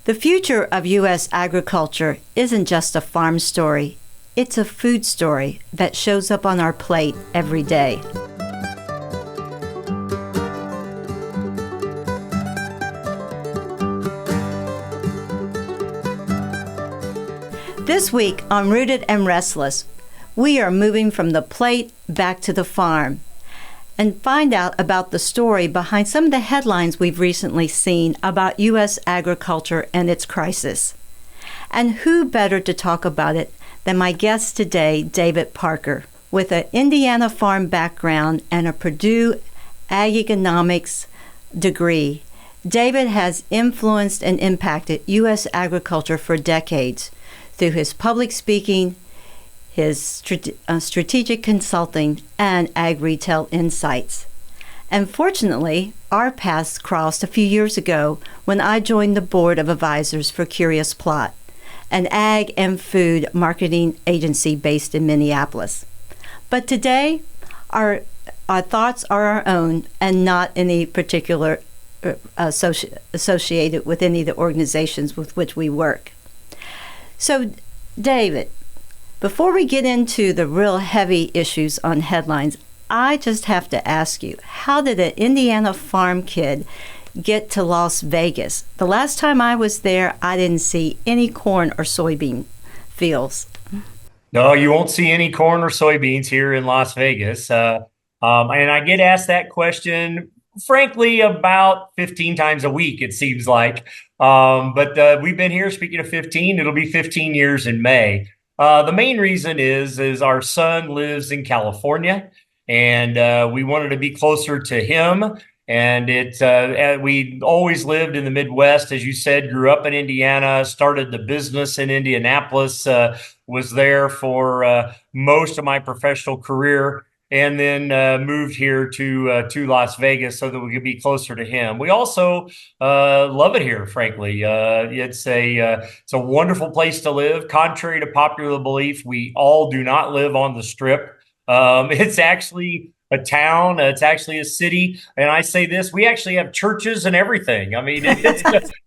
The future of U.S. agriculture isn't just a farm story, it's a food story that shows up on our plate every day. This week on Rooted and Restless, we are moving from the plate back to the farm and find out about the story behind some of the headlines we've recently seen about U.S. agriculture and its crisis. And who better to talk about it than my guest today, David Parker, with an Indiana farm background and a Purdue ag economics degree. David has influenced and impacted U.S. agriculture for decades through his public speaking, his strategic consulting, and ag retail insights. And fortunately, our paths crossed a few years ago when I joined the board of advisors for Curious Plot, an ag and food marketing agency based in Minneapolis. But today, our thoughts are our own and not any particular associated with any of the organizations with which we work. So, David, before we get into the real heavy issues on headlines, I just have to ask you, how did an Indiana farm kid get to Las Vegas? The last time I was there, I didn't see any corn or soybean fields. No, you won't see any corn or soybeans here in Las Vegas. And I get asked that question, frankly, about 15 times a week, it seems like. But we've been here, speaking of 15, it'll be 15 years in May. The main reason is our son lives in California, and we wanted to be closer to him. And we always lived in the Midwest, as you said, grew up in Indiana, started the business in Indianapolis, was there for most of my professional career, and then moved here to Las Vegas so that we could be closer to him. We also love it here, frankly. It's a wonderful place to live. Contrary to popular belief, we all do not live on the Strip. It's actually a town. It's actually a city. And I say this, we actually have churches and everything. I mean,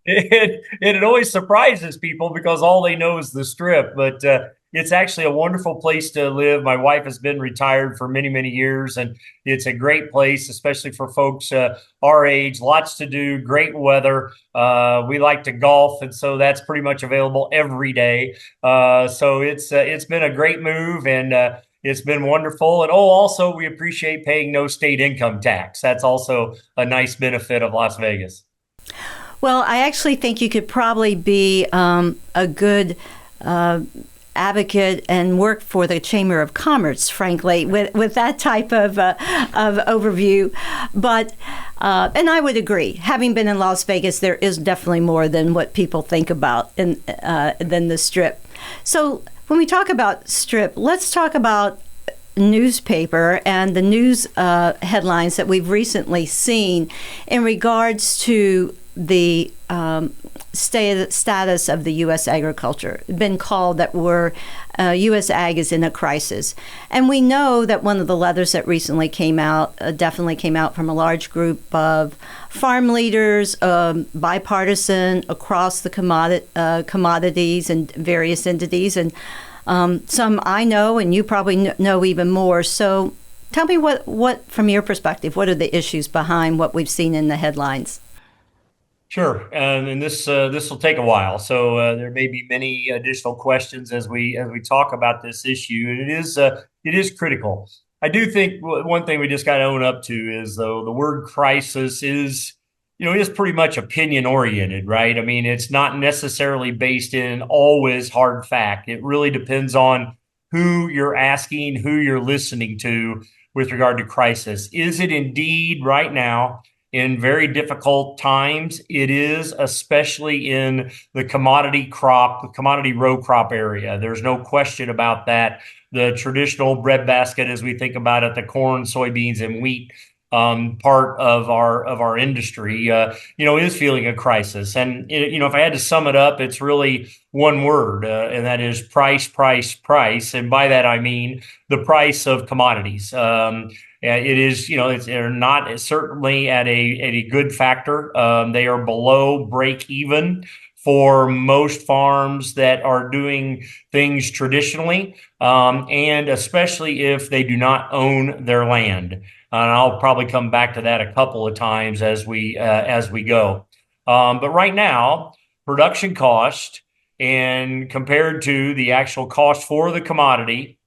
it always surprises people because all they know is the Strip. But it's actually a wonderful place to live. My wife has been retired for many, many years, and it's a great place, especially for folks our age. Lots to do, great weather. We like to golf, and so that's pretty much available every day. So it's been a great move, and it's been wonderful. And also we appreciate paying no state income tax. That's also a nice benefit of Las Vegas. Well, I actually think you could probably be a good advocate and work for the Chamber of Commerce, frankly, with that type of overview. But and I would agree. Having been in Las Vegas, there is definitely more than what people think about than the Strip. So when we talk about Strip, let's talk about newspaper and the news headlines that we've recently seen in regards to the status of the U.S. agriculture. It's been called that U.S. ag is in a crisis. And we know that one of the letters that recently came out definitely came out from a large group of farm leaders, bipartisan, across the commodities and various entities. And some I know, and you probably know even more. So tell me what, from your perspective, what are the issues behind what we've seen in the headlines? Sure, and this will take a while, so there may be many additional questions as we talk about this issue. And it is critical. I do think one thing we just got to own up to is, though, the word crisis is pretty much opinion oriented, right? I mean, it's not necessarily based in always hard fact. It really depends on who you're asking, who you're listening to with regard to crisis. Is it indeed right now? In very difficult times, it is, especially in the commodity row crop area. There's no question about that. The traditional breadbasket, as we think about it, the corn, soybeans, and wheat part of our industry, is feeling a crisis. And if I had to sum it up, it's really one word, and that is price, price, price. And by that I mean the price of commodities. It is, they're not certainly at a good factor. They are below break even for most farms that are doing things traditionally, and especially if they do not own their land. And I'll probably come back to that a couple of times as we go. But right now, production cost and compared to the actual cost for the commodity,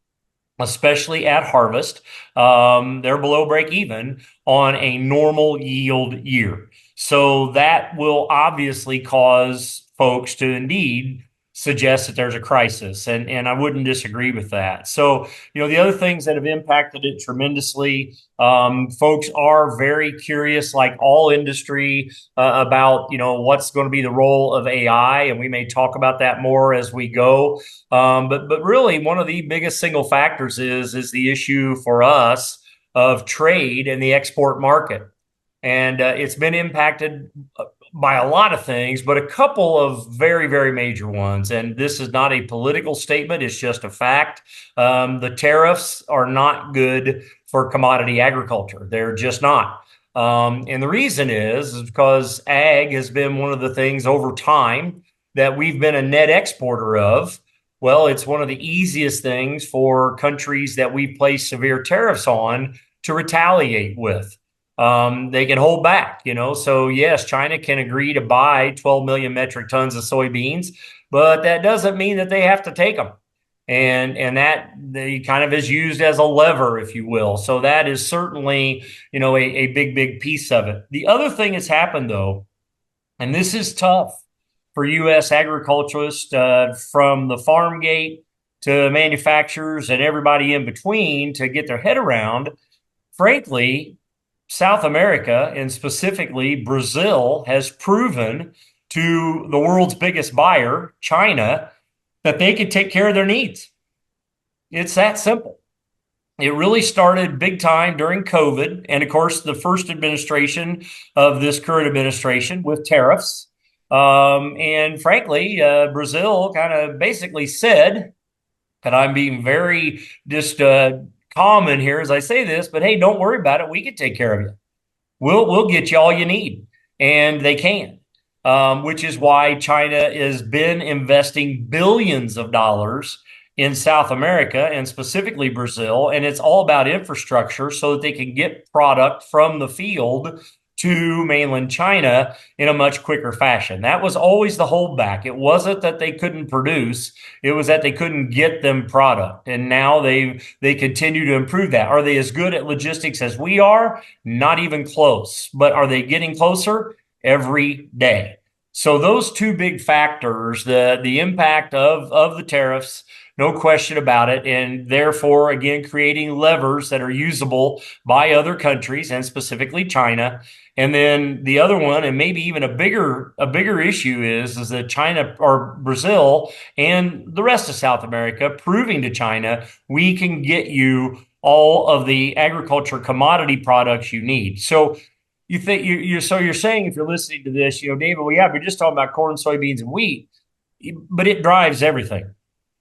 especially at harvest, they're below break even on a normal yield year. So that will obviously cause folks to indeed suggest that there's a crisis. And I wouldn't disagree with that. So, the other things that have impacted it tremendously, folks are very curious, like all industry, about, what's going to be the role of AI. And we may talk about that more as we go. But really, one of the biggest single factors is the issue for us of trade in the export market. And it's been impacted by a lot of things, but a couple of very, very major ones. And this is not a political statement, it's just a fact. The tariffs are not good for commodity agriculture. They're just not. And the reason is because ag has been one of the things over time that we've been a net exporter of. Well, it's one of the easiest things for countries that we place severe tariffs on to retaliate with. They can hold back, So yes, China can agree to buy 12 million metric tons of soybeans, but that doesn't mean that they have to take them. And that they kind of is used as a lever, if you will. So that is certainly, a big piece of it. The other thing that's happened though, and this is tough for U.S. agriculturists, from the farm gate to manufacturers and everybody in between to get their head around. Frankly, South America, and specifically Brazil, has proven to the world's biggest buyer, China, that they can take care of their needs. It's that simple. It really started big time during COVID. And of course, the first administration of this current administration with tariffs. And frankly, Brazil kind of basically said, and I'm being very just common here as I say this, but hey, don't worry about it. We can take care of you. We'll get you all you need, and they can. Which is why China has been investing billions of dollars in South America and specifically Brazil, and it's all about infrastructure so that they can get product from the field to mainland China in a much quicker fashion. That was always the holdback. It wasn't that they couldn't produce, it was that they couldn't get them product. And now they continue to improve that. Are they as good at logistics as we are? Not even close. But are they getting closer? Every day. So those two big factors, the impact of the tariffs, no question about it, and therefore, again, creating levers that are usable by other countries and specifically China. And then the other one, and maybe even a bigger issue is that China or Brazil and the rest of South America proving to China, we can get you all of the agriculture commodity products you need. So you think you're saying, if you're listening to this, David, well, yeah, we're just talking about corn, soybeans, and wheat, but it drives everything.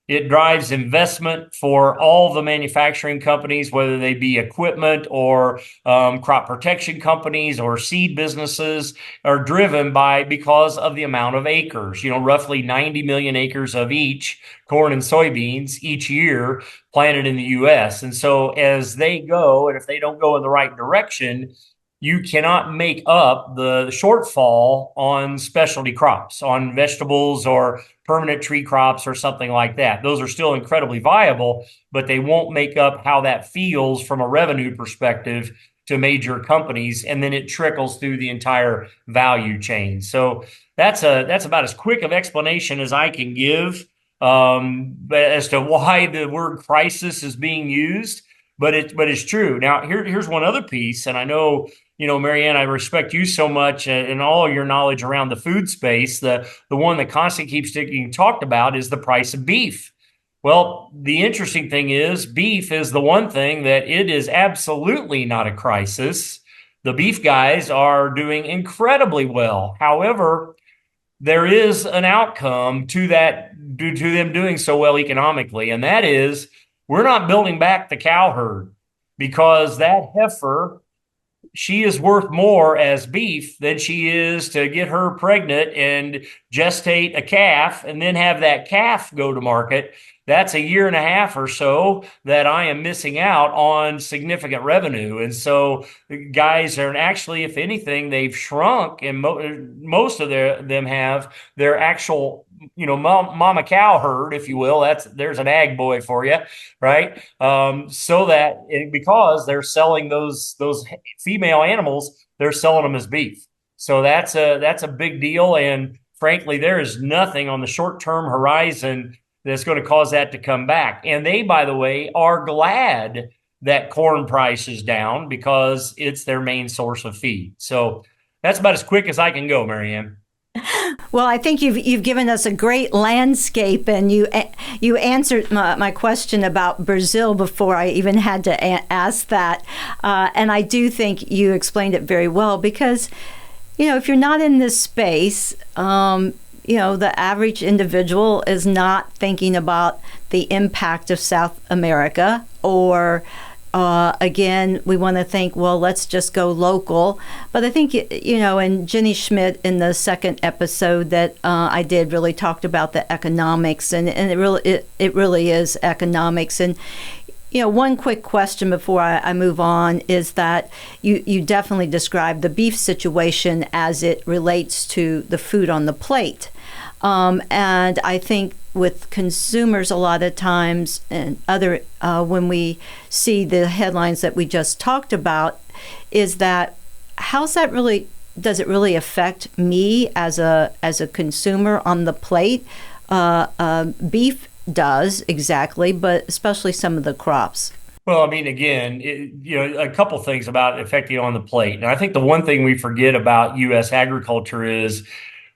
It drives investment for all the manufacturing companies, whether they be equipment or crop protection companies or seed businesses, are driven because of the amount of acres. Roughly 90 million acres of each, corn and soybeans, each year planted in the U.S. And so as they go, and if they don't go in the right direction, you cannot make up the shortfall on specialty crops, on vegetables or permanent tree crops or something like that. Those are still incredibly viable, but they won't make up how that feels from a revenue perspective to major companies, and then it trickles through the entire value chain. So that's about as quick of explanation as I can give as to why the word crisis is being used. But it's true. Now, here's one other piece, and I know, Marianne, I respect you so much and all your knowledge around the food space. The one that constantly keeps getting talked about is the price of beef. Well, the interesting thing is beef is the one thing that it is absolutely not a crisis. The beef guys are doing incredibly well. However, there is an outcome to that due to them doing so well economically, and that is we're not building back the cow herd because that heifer she is worth more as beef than she is to get her pregnant and gestate a calf and then have that calf go to market. That's a year and a half or so that I am missing out on significant revenue. And so guys are actually, if anything, they've shrunk, and most of them have their actual, mama cow herd, if you will. There's an ag boy for you, right? So that because they're selling those female animals, they're selling them as beef. So that's a big deal. And frankly, there is nothing on the short term horizon that's going to cause that to come back. And they, by the way, are glad that corn price is down because it's their main source of feed. So that's about as quick as I can go, Marianne. Well, I think you've given us a great landscape, and you answered my question about Brazil before I even had to ask that. And I do think you explained it very well because, if you're not in this space, the average individual is not thinking about the impact of South America, or again, we want to think, well, let's just go local. But I think, and Jenny Schmidt in the second episode that I did really talked about the economics, and it really is economics. And one quick question before I move on is that you definitely described the beef situation as it relates to the food on the plate. And I think with consumers a lot of times and when we see the headlines that we just talked about, is that does it really affect me as a consumer on the plate? Beef does, exactly, but especially some of the crops. Well, I mean, again, a couple things about affecting on the plate. And I think the one thing we forget about U.S. agriculture is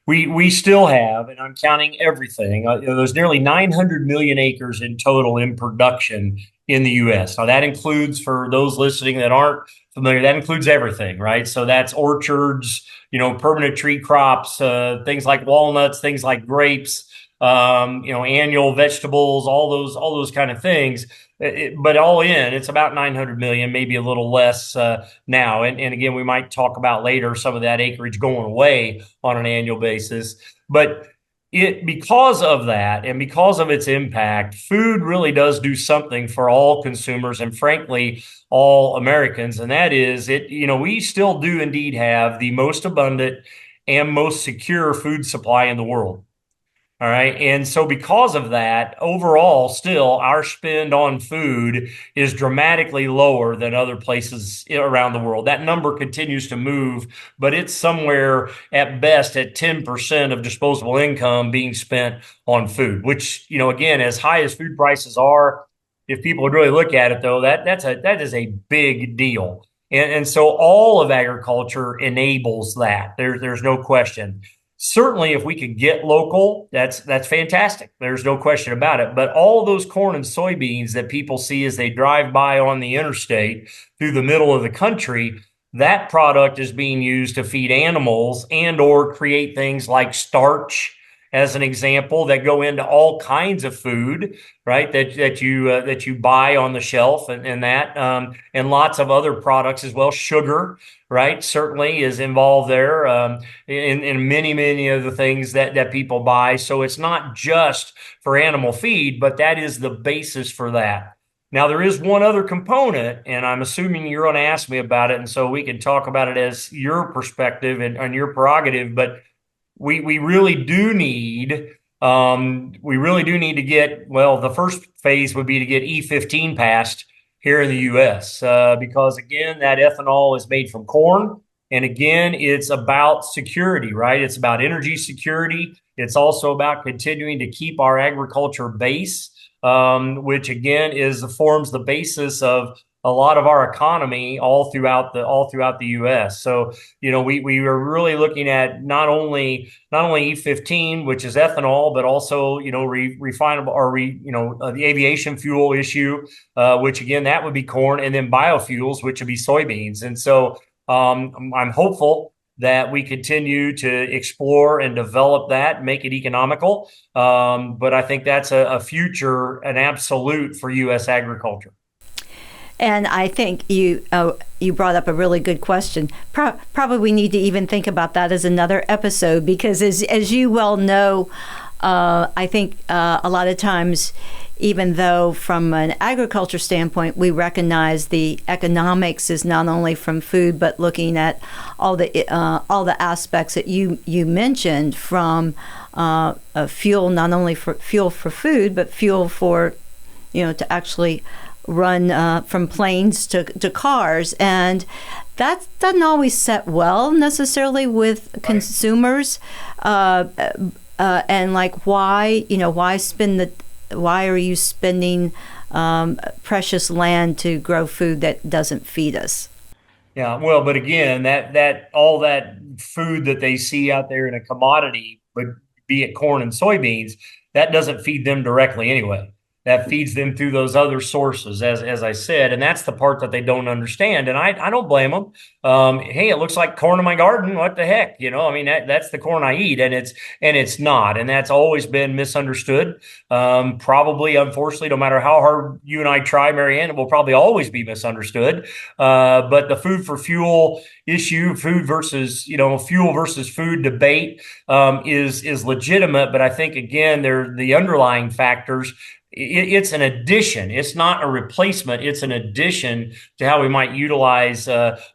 we still have, and I'm counting everything, there's nearly 900 million acres in total in production in the U.S. Now, that includes, for those listening that aren't familiar, that includes everything, right? So that's orchards, permanent tree crops, things like walnuts, things like grapes, annual vegetables, all those kind of things. But all in, it's about 900 million, maybe a little less now. And again, we might talk about later some of that acreage going away on an annual basis. But because of that and because of its impact, food really does do something for all consumers and frankly, all Americans. And that is we still do indeed have the most abundant and most secure food supply in the world. All right. And so because of that, overall, still our spend on food is dramatically lower than other places around the world. That number continues to move, but it's somewhere at best at 10% of disposable income being spent on food, which, again, as high as food prices are, if people would really look at it, though, that is a big deal. And so all of agriculture enables that. There's no question. Certainly, if we could get local, that's fantastic. There's no question about it. But all those corn and soybeans that people see as they drive by on the interstate through the middle of the country, that product is being used to feed animals and or create things like starch, as an example, that go into all kinds of food, right? That you buy on the shelf and lots of other products as well. Sugar, right, certainly is involved there in many of the things that people buy. So it's not just for animal feed, but that is the basis for that. Now, there is one other component, and I'm assuming you're going to ask me about it, and so we can talk about it as your perspective and your prerogative, but we really do need to get, well, the first phase would be to get E15 passed here in the U.S. Because again, that ethanol is made from corn. And again, it's about security, right? It's about energy security. It's also about continuing to keep our agriculture base, which again forms the basis of a lot of our economy all throughout the U.S. So, we are really looking at not only E15, which is ethanol, but also, refinable or the aviation fuel issue, which again, that would be corn, and then biofuels, which would be soybeans. And so I'm hopeful that we continue to explore and develop that, make it economical. But I think that's a future, an absolute for U.S. agriculture. And I think you brought up a really good question. Probably we need to even think about that as another episode, because as you well know, I think a lot of times, even though from an agriculture standpoint we recognize the economics is not only from food, but looking at all the aspects that you mentioned, from fuel, not only for fuel for food, but fuel for to actually run from planes to cars. And that doesn't always set well necessarily with consumers. And like, why are you spending precious land to grow food that doesn't feed us? Yeah, well, but again, that all that food that they see out there in a commodity, but be it corn and soybeans, that doesn't feed them directly anyway. That feeds them through those other sources, as I said, and that's the part that they don't understand. And I don't blame them. Hey, it looks like corn in my garden. What the heck? I mean, that's the corn I eat, and it's not, and that's always been misunderstood. Probably, unfortunately, no matter how hard you and I try, Marianne, it will probably always be misunderstood. But the food for fuel issue, fuel versus food debate, is legitimate. But I think again, they're the underlying factors. It's an addition. It's not a replacement. It's an addition to how we might utilize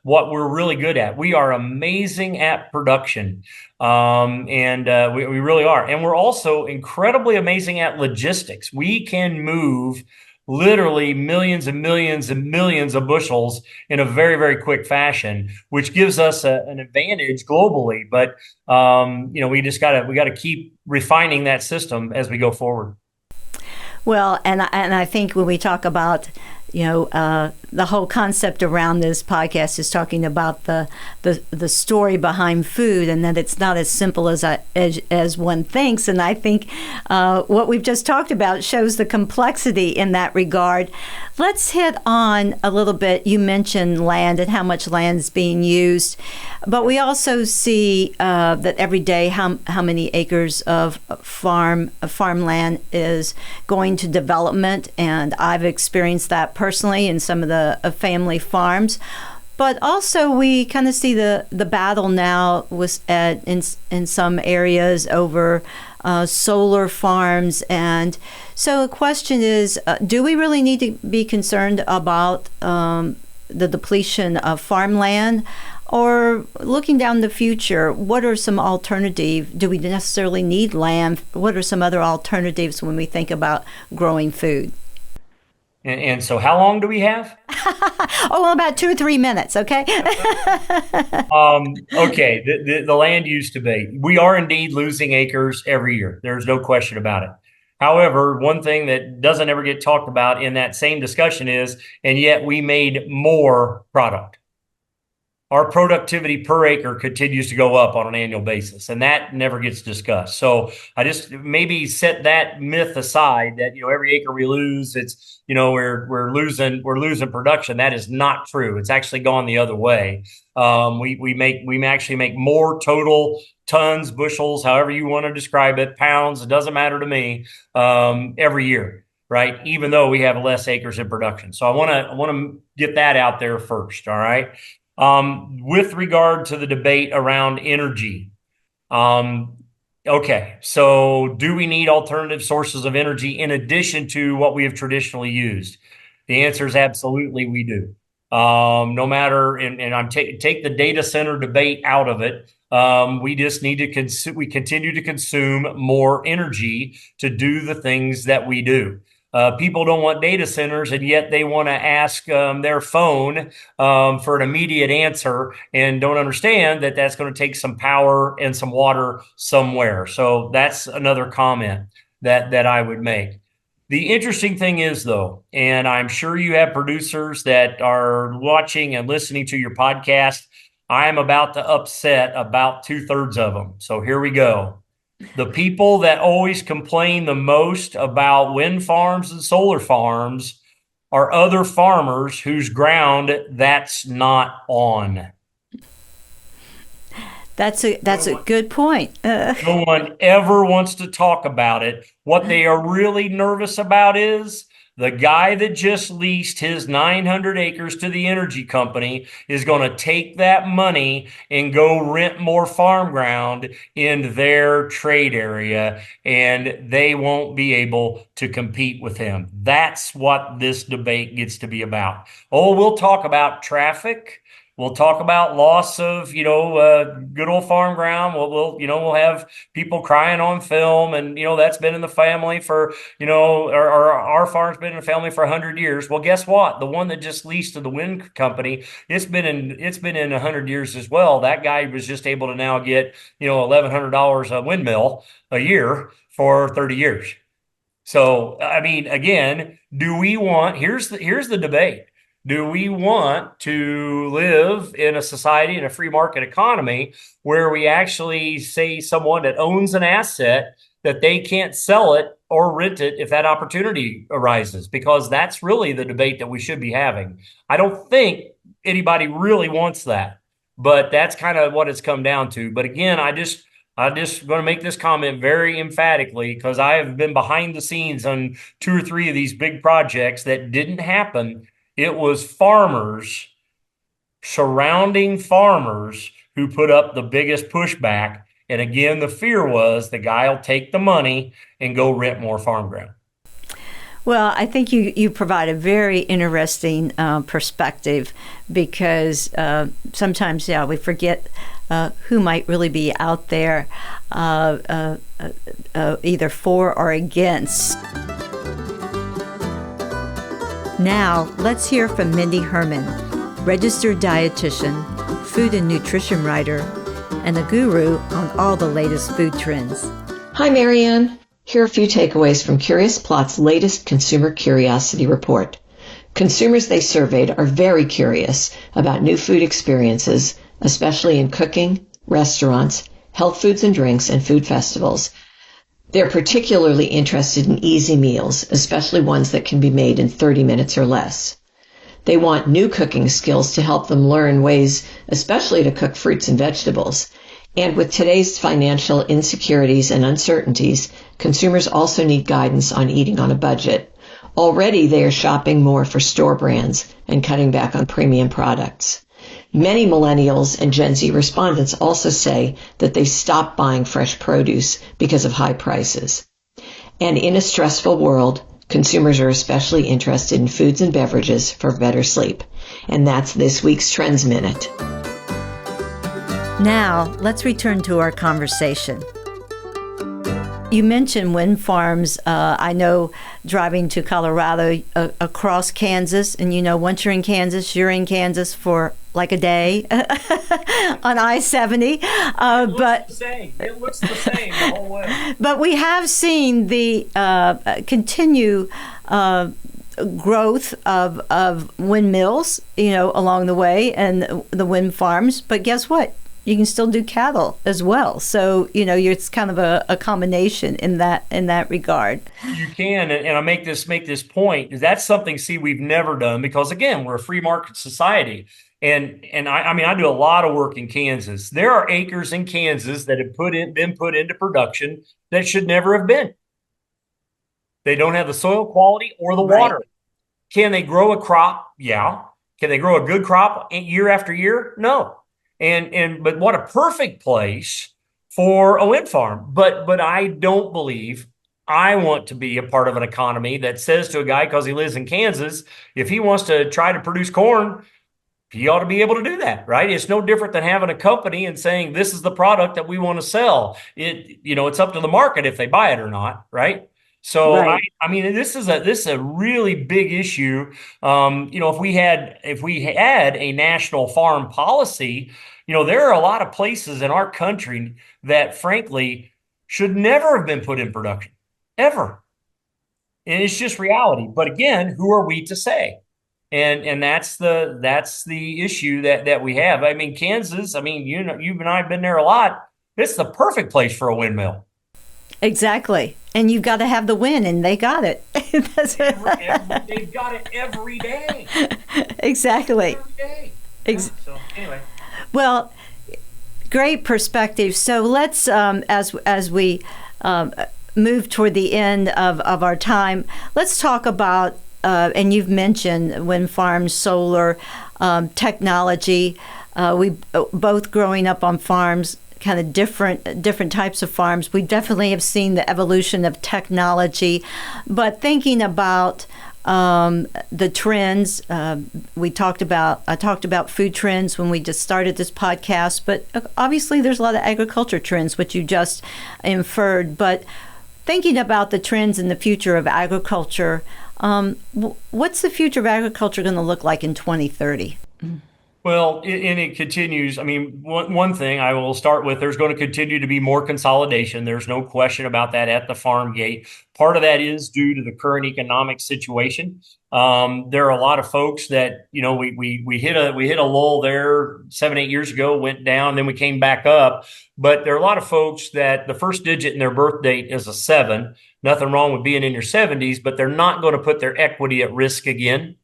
what we're really good at. We are amazing at production, and we really are. And we're also incredibly amazing at logistics. We can move literally millions and millions and millions of bushels in a very, very quick fashion, which gives us an advantage globally. But we gotta keep refining that system as we go forward. Well, and I think when we talk about, the whole concept around this podcast is talking about the story behind food, and that it's not as simple as one thinks. And I think what we've just talked about shows the complexity in that regard. Let's hit on a little bit. You mentioned land and how much land is being used, but we also see that every day how many acres of farmland is going to development, and I've experienced that personally in some of the family farms. But also we kind of see the battle now in some areas over solar farms. And so the question is, do we really need to be concerned about the depletion of farmland? Or looking down the future, what are some alternatives? Do we necessarily need land? What are some other alternatives when we think about growing food? And so how long do we have? Well, about 2 or 3 minutes, okay? Okay, the land use debate. We are indeed losing acres every year. There's no question about it. However, one thing that doesn't ever get talked about in that same discussion is, and yet we made more product. Our productivity per acre continues to go up on an annual basis, and that never gets discussed. So I just maybe set that myth aside that every acre we lose, it's we're losing production. That is not true. It's actually gone the other way. We actually make more total tons, bushels, however you want to describe it, pounds. It doesn't matter to me. Every year, right? Even though we have less acres in production. So I want to get that out there first. All right. With regard to the debate around energy, okay, so do we need alternative sources of energy in addition to what we have traditionally used? The answer is absolutely we do. No matter, and I'm take the data center debate out of it. We just need to we continue to consume more energy to do the things that we do. People don't want data centers, and yet they want to ask their phone for an immediate answer, and don't understand that that's going to take some power and some water somewhere. So that's another comment that I would make. The interesting thing is, though, and I'm sure you have producers that are watching and listening to your podcast, I am about to upset about 2/3 of them. So here we go. The people that always complain the most about wind farms and solar farms are other farmers whose ground that's not on. That's a good point. No one ever wants to talk about it. What they are really nervous about is The guy that just leased his 900 acres to the energy company is going to take that money and go rent more farm ground in their trade area, and they won't be able to compete with him. That's what this debate gets to be about. Oh, we'll talk about traffic. We'll talk about loss of, good old farm ground. We'll have people crying on film, and that's been in the family for, or our farm's been in the family for 100 years. Well, guess what? The one that just leased to the wind company, it's been in 100 years as well. That guy was just able to now get, $1,100 a windmill a year for 30 years. So, I mean, again, here's the debate. Do we want to live in a society, in a free market economy, where we actually say someone that owns an asset that they can't sell it or rent it if that opportunity arises? Because that's really the debate that we should be having. I don't think anybody really wants that, but that's kind of what it's come down to. But again, I'm just going to make this comment very emphatically, because I have been behind the scenes on 2 or 3 of these big projects that didn't happen. It was farmers, surrounding farmers, who put up the biggest pushback. And again, the fear was the guy will take the money and go rent more farm ground. Well, I think you provide a very interesting perspective, because sometimes, we forget who might really be out there either for or against. Now, let's hear from Mindy Herman, registered dietitian, food and nutrition writer, and a guru on all the latest food trends. Hi, Marianne. Here are a few takeaways from Curious Plot's latest Consumer Curiosity Report. Consumers they surveyed are very curious about new food experiences, especially in cooking, restaurants, health foods and drinks, and food festivals. They're particularly interested in easy meals, especially ones that can be made in 30 minutes or less. They want new cooking skills to help them learn ways, especially to cook fruits and vegetables. And with today's financial insecurities and uncertainties, consumers also need guidance on eating on a budget. Already they are shopping more for store brands and cutting back on premium products. Many millennials and Gen Z respondents also say that they stopped buying fresh produce because of high prices. And in a stressful world, consumers are especially interested in foods and beverages for better sleep. And that's this week's Trends Minute. Now, let's return to our conversation. You mentioned wind farms. I know driving to Colorado across Kansas, and once you're in Kansas for like a day on I-70. It looks the same the whole way. But we have seen the continue growth of windmills, along the way, and the wind farms. But guess what? You can still do cattle as well. So, it's kind of a combination in that regard. You can, and I make this point. That's something, we've never done, because again, we're a free market society. And I do a lot of work in Kansas. There are acres in Kansas that have been put into production that should never have been. They don't have the soil quality or the water. Right. Can they grow a crop? Yeah. Can they grow a good crop year after year? No. But what a perfect place for a wind farm. But I don't believe I want to be a part of an economy that says to a guy, because he lives in Kansas, if he wants to try to produce corn, he ought to be able to do that, right? It's no different than having a company and saying, this is the product that we want to sell. It's up to the market if they buy it or not, right? So, right. This is a really big issue. If we had a national farm policy, there are a lot of places in our country that frankly should never have been put in production, ever. And it's just reality. But again, who are we to say? And that's the issue that we have. Kansas, you and I have been there a lot. It's the perfect place for a windmill. Exactly. And you've got to have the wind, and they got it. They've got it every day. Exactly. Every day. So anyway. Well, great perspective. So let's, as we move toward the end of our time, let's talk about and you've mentioned wind farms, solar, technology. We both growing up on farms, kind of different types of farms. We definitely have seen the evolution of technology, but thinking about the trends, I talked about food trends when we just started this podcast, but obviously there's a lot of agriculture trends, which you just inferred. But thinking about the trends in the future of agriculture, what's the future of agriculture going to look like in 2030? Well, and it continues. I mean, one thing I will start with, there's going to continue to be more consolidation. There's no question about that at the farm gate. Part of that is due to the current economic situation. There are a lot of folks that, we hit a lull there 7-8 years ago, went down, then we came back up. But there are a lot of folks that the first digit in their birth date is a 7. Nothing wrong with being in your 70s, but they're not going to put their equity at risk again.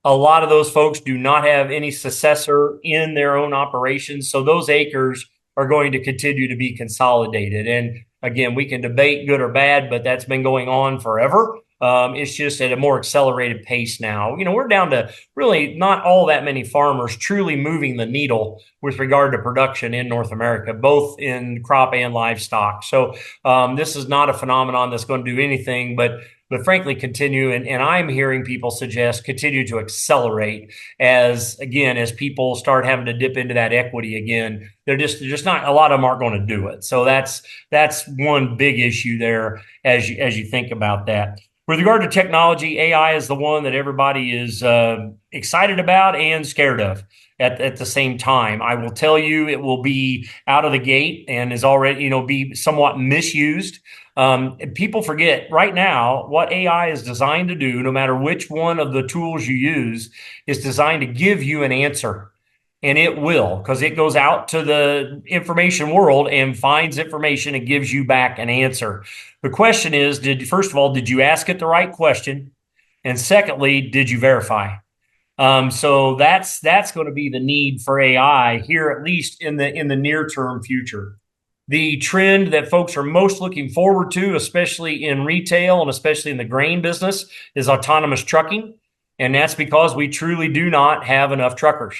A lot of those folks do not have any successor in their own operations. So those acres are going to continue to be consolidated. And again, we can debate good or bad, but that's been going on forever. It's just at a more accelerated pace now. We're down to really not all that many farmers truly moving the needle with regard to production in North America, both in crop and livestock. So this is not a phenomenon that's going to do anything but frankly continue, and I'm hearing people suggest continue to accelerate as people start having to dip into that equity again. They're just not, a lot of them aren't going to do it. So that's one big issue there as you think about that. With regard to technology, AI is the one that everybody is excited about and scared of at the same time. I will tell you, it will be out of the gate and is already, be somewhat misused. People forget right now what AI is designed to do, no matter which one of the tools you use, is designed to give you an answer. And it will, because it goes out to the information world and finds information and gives you back an answer. The question is, first of all, did you ask it the right question? And secondly, did you verify? So that's going to be the need for AI here, at least in the near term future. The trend that folks are most looking forward to, especially in retail and especially in the grain business, is autonomous trucking. And that's because we truly do not have enough truckers.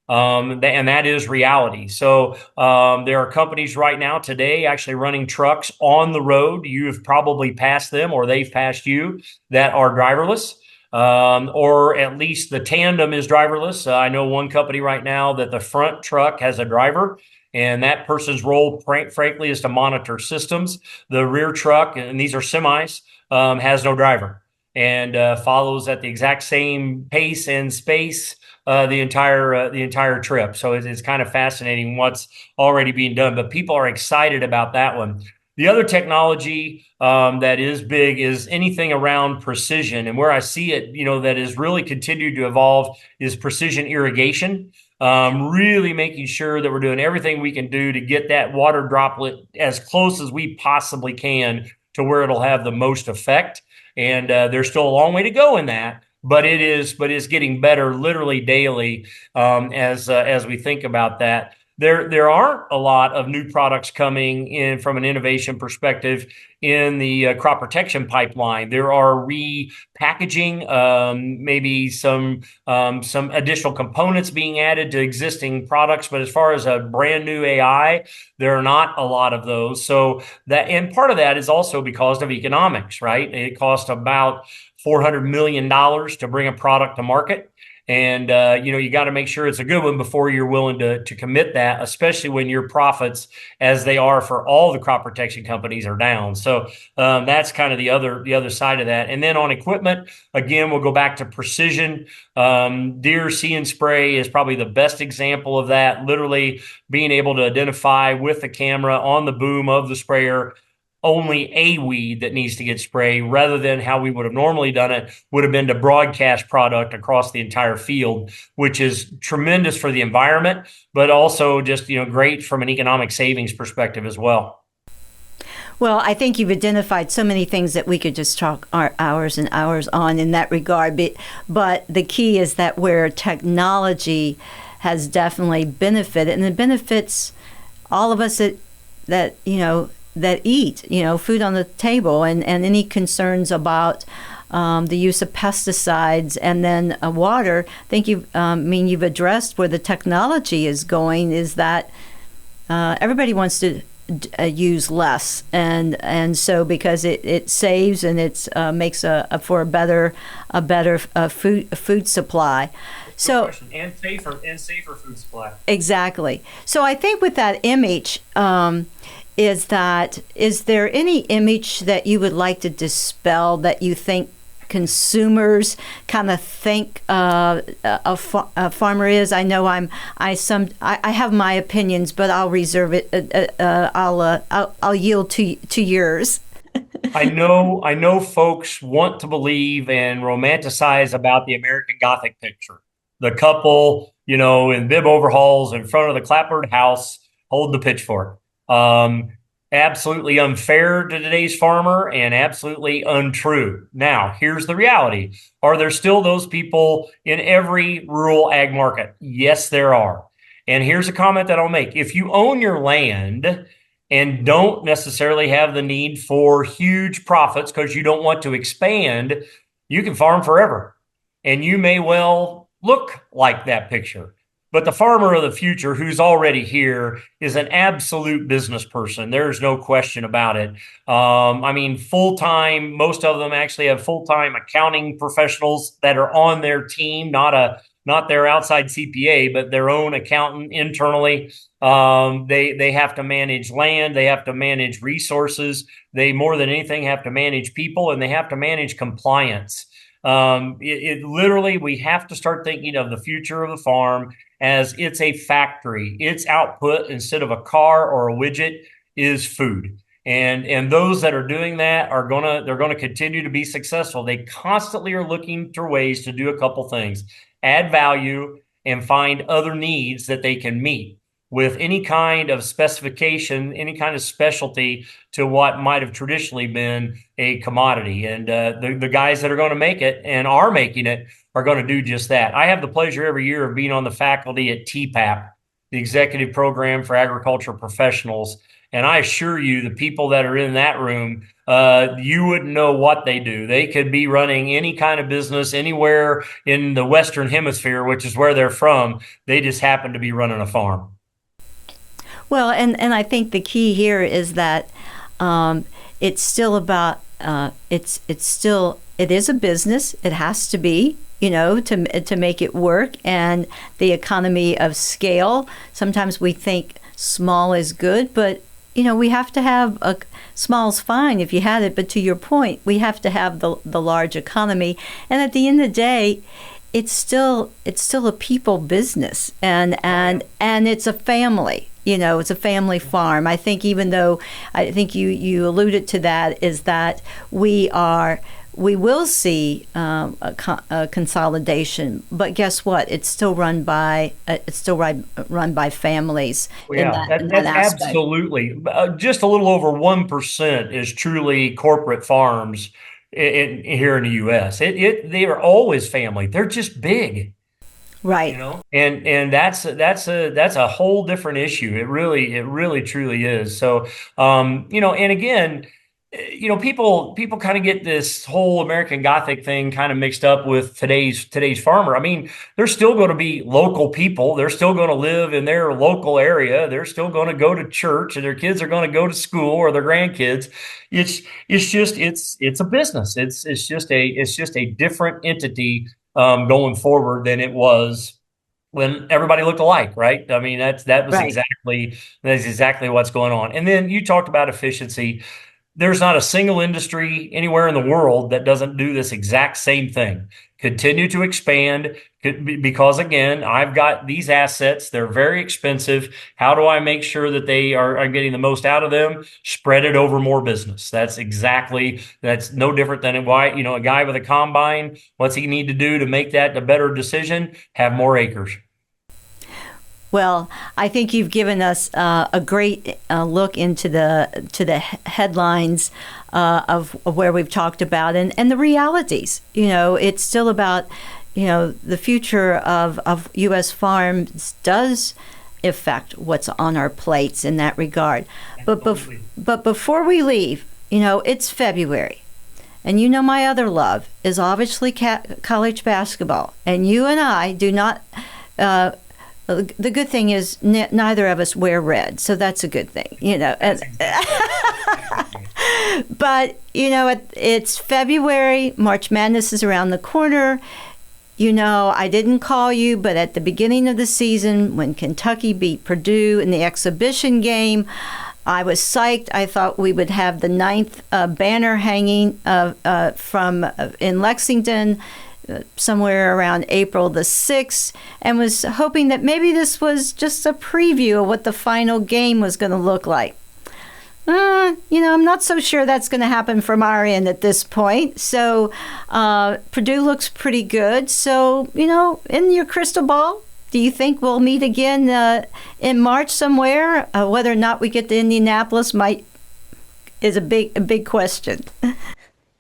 And that is reality. So there are companies right now today actually running trucks on the road. You have probably passed them or they've passed you that are driverless. Or at least the tandem is driverless. I know one company right now that the front truck has a driver, and that person's role, frankly, is to monitor systems. The rear truck, and these are semis, has no driver and follows at the exact same pace and space the entire trip. So it's kind of fascinating what's already being done. But people are excited about that one. The other technology that is big is anything around precision. And where I see it, that is really continued to evolve is precision irrigation. Really making sure that we're doing everything we can do to get that water droplet as close as we possibly can to where it'll have the most effect. And there's still a long way to go in that. But it's getting better literally daily as we think about that. There aren't a lot of new products coming in from an innovation perspective in the crop protection pipeline. There are repackaging, maybe some additional components being added to existing products. But as far as a brand new AI, there are not a lot of those. So and part of that is also because of economics, right? It costs about $400 million to bring a product to market. And, you got to make sure it's a good one before you're willing to commit that, especially when your profits, as they are for all the crop protection companies, are down. So that's kind of the other side of that. And then on equipment, again, we'll go back to precision. Deer See and Spray is probably the best example of that, literally being able to identify with the camera on the boom of the sprayer only a weed that needs to get sprayed, rather than how we would have normally done it would have been to broadcast product across the entire field, which is tremendous for the environment, but also just, great from an economic savings perspective as well. Well, I think you've identified so many things that we could just talk hours and hours on in that regard. But the key is that where technology has definitely benefited, and it benefits all of us that eat, food on the table, and any concerns about the use of pesticides, and then water. I think you've addressed where the technology is going. Is that everybody wants to use less, and so because it saves and it makes for a better food supply. So and safer food supply. Exactly. So I think with that image, is there any image that you would like to dispel that you think consumers kind of think a farmer is? I know I have my opinions, but I'll reserve it. I'll yield to yours. I know folks want to believe and romanticize about the American Gothic picture. The couple, in bib overalls in front of the clapboard house, hold the pitchfork. Absolutely unfair to today's farmer and absolutely untrue. Now, here's the reality. Are there still those people in every rural ag market? Yes, there are. And here's a comment that I'll make. If you own your land and don't necessarily have the need for huge profits because you don't want to expand, you can farm forever. And you may well look like that picture. But the farmer of the future who's already here is an absolute business person. There's no question about it. Full-time, most of them actually have full-time accounting professionals that are on their team, not their outside CPA, but their own accountant internally. They have to manage land. They have to manage resources. They, more than anything, have to manage people, and they have to manage compliance. Literally, we have to start thinking of the future of the farm as it's a factory. Its output, instead of a car or a widget, is food. And those that are doing that they're gonna continue to be successful. They constantly are looking for ways to do a couple things: add value and find other needs that they can meet with any kind of specification, any kind of specialty to what might have traditionally been a commodity. And the guys that are going to make it and are making it are going to do just that. I have the pleasure every year of being on the faculty at TPAP, the Executive Program for Agricultural Professionals. And I assure you, the people that are in that room, you wouldn't know what they do. They could be running any kind of business anywhere in the Western Hemisphere, which is where they're from. They just happen to be running a farm. Well, and I think the key here is that it's still about it is a business. It has to be, to make it work, and the economy of scale. Sometimes we think small is good, but we have to have small's fine if you had it. But to your point, we have to have the large economy, and at the end of the day, it's still a people business, and it's a family. It's a family farm. I think, even though I think you alluded to that, is that we will see a consolidation, but guess what? It's still run by families. Well, yeah, that's absolutely. Just a little over 1% is truly corporate farms here in the U.S. They are always family. They're just big. Right. And that's a whole different issue. It really truly is. So, and again, people kind of get this whole American Gothic thing kind of mixed up with today's farmer. I mean, they're still going to be local people. They're still going to live in their local area. They're still going to go to church, and their kids are going to go to school, or their grandkids. It's a business. It's just a different entity going forward than it was when everybody looked alike, right? I mean, that's right. exactly what's going on. And then you talked about efficiency. There's not a single industry anywhere in the world that doesn't do this exact same thing. Continue to expand, because again, I've got these assets. They're very expensive. How do I make sure that I'm getting the most out of them? Spread it over more business. That's no different than a guy with a combine. What's he need to do to make that a better decision? Have more acres. Well, I think you've given us a great look into the headlines of where we've talked about and the realities. It's still about, the future of U.S. farms does affect what's on our plates in that regard. But before we leave, it's February. And my other love is obviously college basketball. And you and I do not, the good thing is neither of us wear red. So that's a good thing, But, it's February, March Madness is around the corner. I didn't call you, but at the beginning of the season, when Kentucky beat Purdue in the exhibition game, I was psyched. I thought we would have the 9th banner hanging in Lexington somewhere around April the 6th, and was hoping that maybe this was just a preview of what the final game was going to look like. I'm not so sure that's going to happen from our end at this point. So Purdue looks pretty good. So, in your crystal ball, do you think we'll meet again in March somewhere? Whether or not we get to Indianapolis is a big question.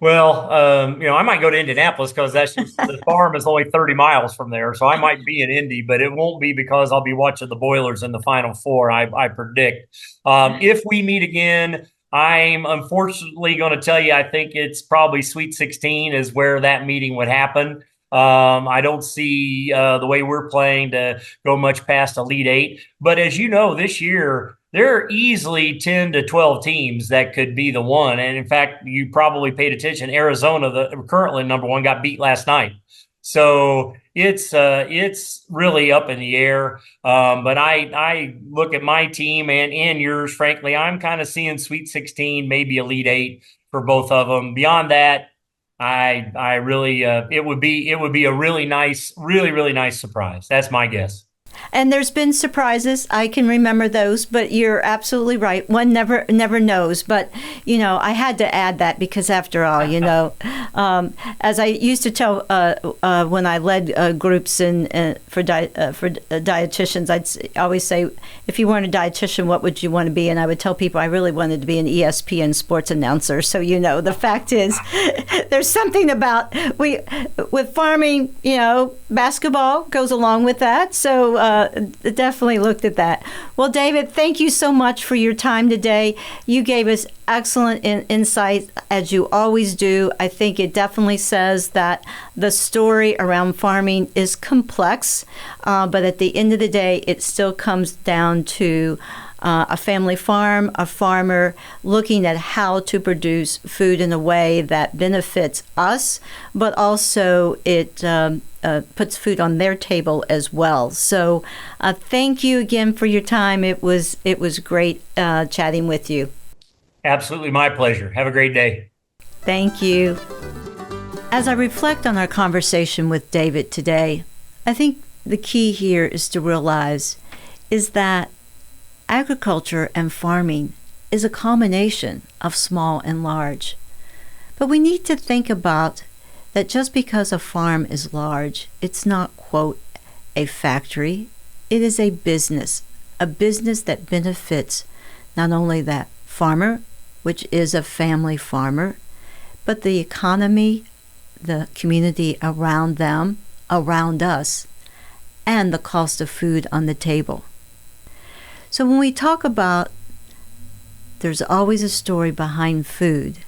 Well, I might go to Indianapolis because that's just, the farm is only 30 miles from there. So I might be in Indy, but it won't be because I'll be watching the Boilers in the Final Four, I predict. If we meet again, I'm unfortunately going to tell you, I think it's probably Sweet 16 is where that meeting would happen. I don't see the way we're playing to go much past Elite Eight. But as you know, this year, there are easily 10 to 12 teams that could be the one. And in fact, you probably paid attention. Arizona, the currently number one, got beat last night. So it's really up in the air. But I look at my team and yours, frankly, I'm kind of seeing Sweet 16, maybe Elite Eight for both of them. Beyond that, I really it would be a really nice surprise. That's my guess. And there's been surprises. I can remember those, but you're absolutely right. One never knows. But, I had to add that because after all, as I used to tell when I led groups for dietitians, I'd always say, if you weren't a dietitian, what would you want to be? And I would tell people I really wanted to be an ESPN sports announcer. So, the fact is, there's something about with farming, basketball goes along with that. So definitely looked at that. Well, David, thank you so much for your time today. You gave us excellent insight, as you always do. I think it definitely says that the story around farming is complex, but at the end of the day, it still comes down to a family farm, a farmer looking at how to produce food in a way that benefits us, but also it puts food on their table as well. So thank you again for your time. It was great chatting with you. Absolutely my pleasure. Have a great day. Thank you. As I reflect on our conversation with David today, I think the key here is to realize is that agriculture and farming is a combination of small and large. But we need to think about that just because a farm is large, it's not, quote, a factory. It is a business that benefits not only that farmer, which is a family farmer, but the economy, the community around them, around us, and the cost of food on the table. So when we talk about there's always a story behind food,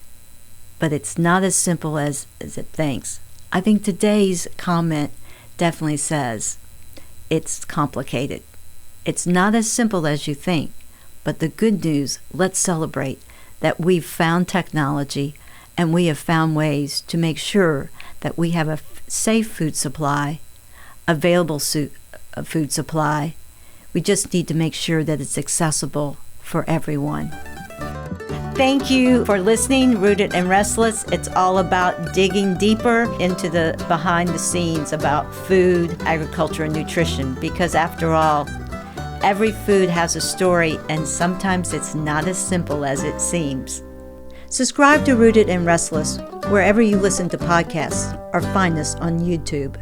but it's not as simple as it thinks. I think today's comment definitely says it's complicated. It's not as simple as you think, but the good news, let's celebrate that we've found technology and we have found ways to make sure that we have a safe food supply, available food supply. We just need to make sure that it's accessible for everyone. Thank you for listening, Rooted and Restless. It's all about digging deeper into the behind the scenes about food, agriculture, and nutrition, because after all, every food has a story, and sometimes it's not as simple as it seems. Subscribe to Rooted and Restless wherever you listen to podcasts or find us on YouTube.